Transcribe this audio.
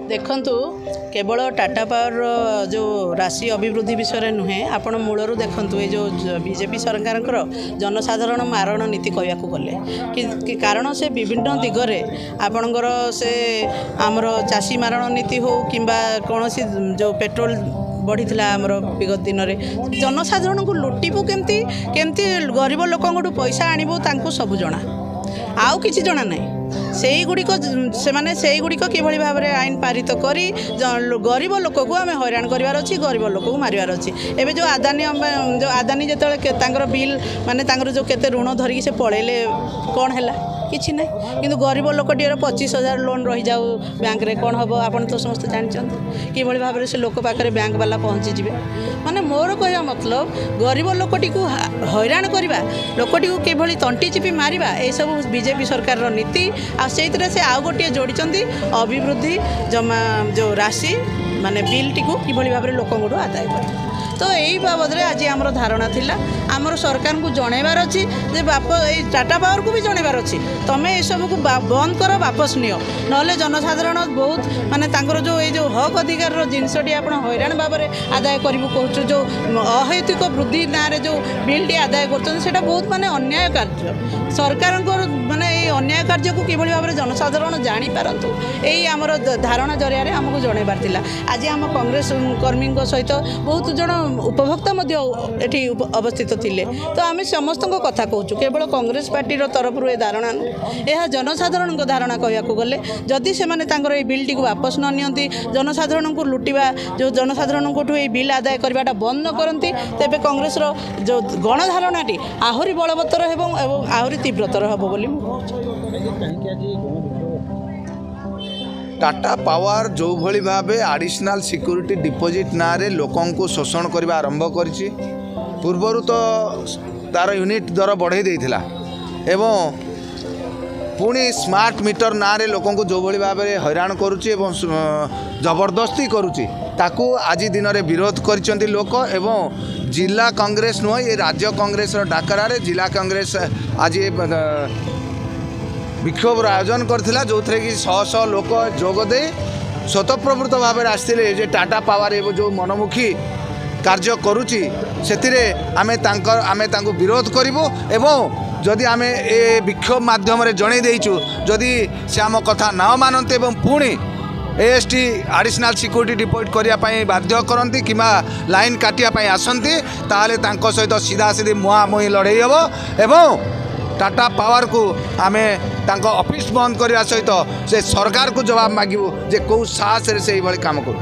देखंतु केवल टाटा पावर जो राशि अभिवृद्धि विषय नुहे आपण मूलर देखंतु ये जो बीजेपी सरकार जनसाधारण मारण नीति कहया गले कि कारण से विभिन्न दिगरे आपणकर से आमर चाषी मारण नीति हो किंबा कौन जो पेट्रोल बढ़ी आमर विगत दिन में जनसाधारण को लुटिबू केमती केमती गरीब लोक पैसा आणबू तांको सब जना आउ किछि जना नहीं सेई गुड़िक से गुड़िक किभली भाव में आईन पारित करी गरीब लोक को आम हैरान करार अच्छी गरीब लोक को मारियार अच्छी एवं जो आदानी जो बिल माने जो केते ऋण धरिकी से पलैले कौन है किसी ना कि गरीब लोकटीर 25,000 लोन रही जाऊ बैंक रे कौन हम आप तो समस्त जानते कि भाव में से लोक पाखे बैंक वाला पहुँची जी माने मोर कह मतलब गरीब लोकटी को हैरान करवा लोकटी को किभली तंटी चिपी मारिबा ए सब बीजेपी सरकार नीति से आउ गोटे जोड़ी अभिवृद्धि जमा जो राशि माने बिल टी को किभली भाव में लोक आदाय कर तो यही बाबद में आज आमर धारणा थिला आमर सरकार को जनइबार अच्छी जे बाप ये टाटा पावर को भी जनइबार अच्छी तमें ये सब को बंद कर वापस नियो नले जनसाधारण बहुत माने तांकर जो ये जो हक अधिकार जिनसटी आप हैरान भाव में आदाय करूँ कहूँ जो अहैतुक वृद्धि ना जो बिल टी आदाय कर बहुत माने अन्याय कार्य सरकार माने ये अन्याय कार्य को किभली भाव में जनसाधारण जानीपारतु यही आमर धारणा जरिया आमको जनइबार थिला आज आम कांग्रेस कर्मी सहित बहुत जन उपभोक्ता एठी अवस्थित थिले तो आम समस्त कथा कहूँ केवल कांग्रेस पार्टी तरफ ये धारणा यह जनसाधारण धारणा कहया गले जदि से ये बिल टी वापस न नियंती जनसाधारण को लुटिबा जो जनसाधारण को ये बिल आदाय करवाटा बंद न करती तेबे कांग्रेस जो गणधारणाटी आहरी बलवत्तर एवं आहरी तीव्रतर हम बोली टाटा पावर जो भली भावे एडिशनल सिक्योरिटी डिपोजिट ना रे लोकों को शोषण करने आरंभ करिछि पूर्वर तो तार यूनिट दर बढ़ाई देइथिला एवं पुणी स्मार्ट मीटर ना रे लोकों को जो भली भावे हैरान करुछि एवं जबरदस्ती करुछि ताकू आज दिन में विरोध करिसेंति लोक एवं जिला कांग्रेस नुह ये राज्य कांग्रेस डाकरारे जिला कांग्रेस आज विक्षोभ आयोजन करथिला जो थे कि 100 लोक जोगदे स्वतःप्रवृत्त भाव में आसते जे टाटा पावर एवं जो मनमुखी कार्य करुच्ची से आमे विरोध करूँ एवं जदि आमे ए विक्षोभ माध्यम जन देचु जदि से आम कथा न मानते एवं पुणी एएसटी एडिशनल सिक्योरिटी डिपोजिट करने बाध्य करती कि लाइन काटिया आसती ताले तांको सहित सीधा सीधी मुहांमुही लड़े हम एवं टाटा पावर को आमे तांको ऑफिस बंद करने सहित से सरकार को जवाब मागिबू जे कौ साहस से यही काम करूँ।